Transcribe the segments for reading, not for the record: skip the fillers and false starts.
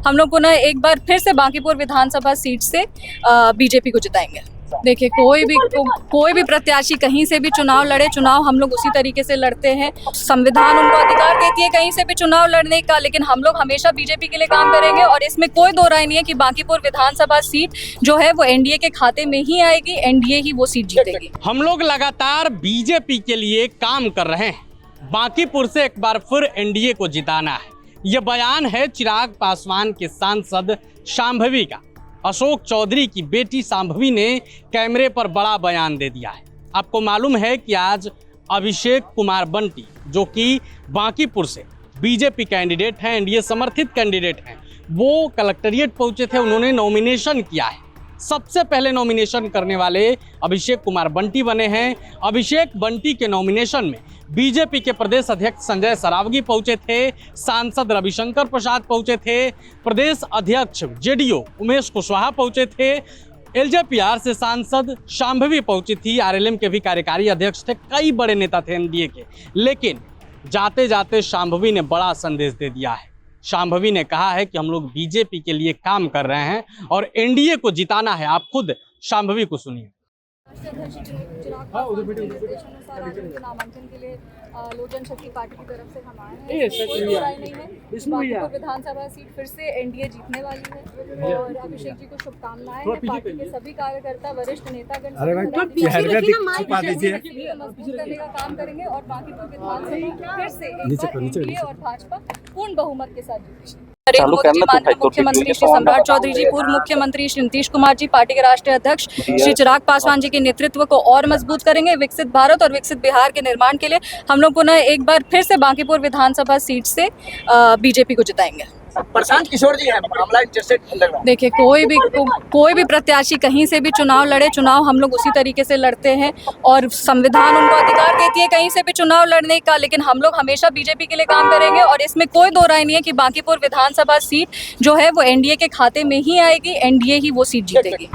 हम लोग पुनः एक बार फिर से बांकीपुर विधानसभा सीट से बीजेपी को जिताएंगे। देखिए, कोई भी प्रत्याशी कहीं से भी चुनाव लड़े, चुनाव हम लोग उसी तरीके से लड़ते हैं। संविधान उनको अधिकार देती है कहीं से भी चुनाव लड़ने का, लेकिन हम लोग हमेशा बीजेपी के लिए काम करेंगे और इसमें कोई दो राय नहीं है कि बांकीपुर विधानसभा सीट जो है वो एनडीए के खाते में ही आएगी, एनडीए ही वो सीट जीतेगी। हम लोग लगातार बीजेपी के लिए काम कर रहे हैं, बांकीपुर से एक बार फिर एनडीए को जिताना है। यह बयान है चिराग पासवान के सांसद शांभवी का। अशोक चौधरी की बेटी शांभवी ने कैमरे पर बड़ा बयान दे दिया है। आपको मालूम है कि आज अभिषेक कुमार बंटी, जो कि बांकीपुर से बीजेपी कैंडिडेट हैं, एनडीए समर्थित कैंडिडेट हैं, वो कलेक्ट्रेट पहुंचे थे। उन्होंने नॉमिनेशन किया है। सबसे पहले नॉमिनेशन करने वाले अभिषेक कुमार बंटी बने हैं। अभिषेक बंटी के नॉमिनेशन में बीजेपी के प्रदेश अध्यक्ष संजय सरावगी पहुंचे थे, सांसद रविशंकर प्रसाद पहुंचे थे, प्रदेश अध्यक्ष जेडीयू उमेश कुशवाहा पहुंचे थे, एलजेपीआर से सांसद शांभवी पहुंची थी, आरएलएम के भी कार्यकारी अध्यक्ष थे, कई बड़े नेता थे एनडीए के। लेकिन जाते जाते शांभवी ने बड़ा संदेश दे दिया है। शांभवी ने कहा है कि हम लोग बीजेपी के लिए काम कर रहे हैं और एनडीए को जिताना है। आप खुद शांभवी को सुनिए। नामांकन के लिए लोक जनशक्ति पार्टी की तरफ से हम आए हैं। कोई राय नहीं है, बांकीपुर विधानसभा सीट फिर से एनडीए जीतने वाली है और अभिषेक जी को शुभकामनाएं हैं। पार्टी के सभी कार्यकर्ता, वरिष्ठ नेतागण मजबूत करने का काम करेंगे और बांकीपुर विधानसभा फिर से एनडीए और भाजपा पूर्ण बहुमत के साथ जीतेगी। मुख्यमंत्री श्री सम्राट चौधरी जी, पूर्व मुख्यमंत्री श्री नीतीश कुमार जी, पार्टी के राष्ट्रीय अध्यक्ष श्री चिराग पासवान जी के नेतृत्व को और मजबूत करेंगे। विकसित भारत और विकसित बिहार के निर्माण के लिए हम लोग पुनः एक बार फिर से बांकीपुर विधानसभा सीट से बीजेपी को जिताएंगे। प्रशांत किशोर जी हैं, मामला इंटरेस्टेड लग रहा है। देखिए, कोई भी प्रत्याशी कहीं से भी चुनाव लड़े, चुनाव हम लोग उसी तरीके से लड़ते हैं और संविधान उनको अधिकार देती है कहीं से भी चुनाव लड़ने का, लेकिन हम लोग हमेशा बीजेपी के लिए काम करेंगे और इसमें कोई दो राय नहीं है कि बांकीपुर विधानसभा सीट जो है वो एनडीए के खाते में ही आएगी, एनडीए ही वो सीट जीतेगी।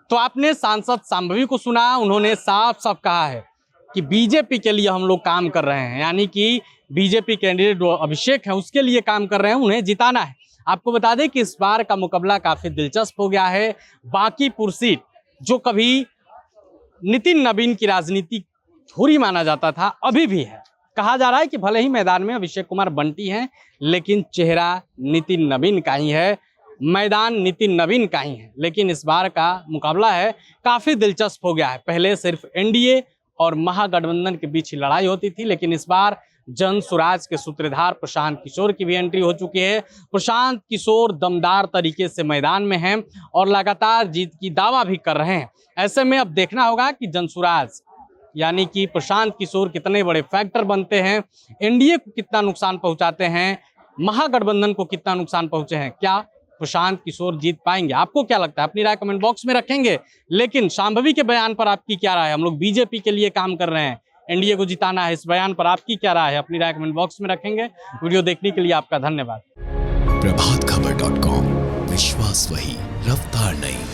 तो आपने सांसद शांभवी को सुना, उन्होंने साफ साफ कहा है कि बीजेपी के लिए हम लोग काम कर रहे हैं, यानी कि बीजेपी कैंडिडेट जो अभिषेक है उसके लिए काम कर रहे हैं, उन्हें जिताना है। आपको बता दें कि इस बार का मुकाबला काफी दिलचस्प हो गया है। बांकीपुर सीट जो कभी नितिन नवीन की राजनीति धुरी माना जाता था, अभी भी है। कहा जा रहा है कि भले ही मैदान में अभिषेक कुमार बंटी हैं, लेकिन चेहरा नितिन नवीन का ही है, मैदान नितिन नवीन का ही है। लेकिन इस बार का मुकाबला है काफी दिलचस्प हो गया है। पहले सिर्फ एनडीए और महागठबंधन के बीच ही लड़ाई होती थी, लेकिन इस बार जन स्वराज के सूत्रधार प्रशांत किशोर की भी एंट्री हो चुकी है। प्रशांत किशोर दमदार तरीके से मैदान में हैं और लगातार जीत की दावा भी कर रहे हैं। ऐसे में अब देखना होगा कि जन स्वराज यानी कि प्रशांत किशोर कितने बड़े फैक्टर बनते हैं, एनडीए को कितना नुकसान पहुंचाते हैं, महागठबंधन को कितना नुकसान पहुंचे हैं। क्या प्रशांत किशोर जीत पाएंगे? आपको क्या लगता है? अपनी राय कमेंट बॉक्स में रखेंगे। लेकिन शांभवी के बयान पर आपकी क्या राय है? हम लोग बीजेपी के लिए काम कर रहे हैं, एनडीए को जिताना है, इस बयान पर आपकी क्या राय है? अपनी राय कमेंट बॉक्स में रखेंगे। वीडियो देखने के लिए आपका धन्यवाद। प्रभातखबर.com, विश्वास वही, रफ्तार नहीं।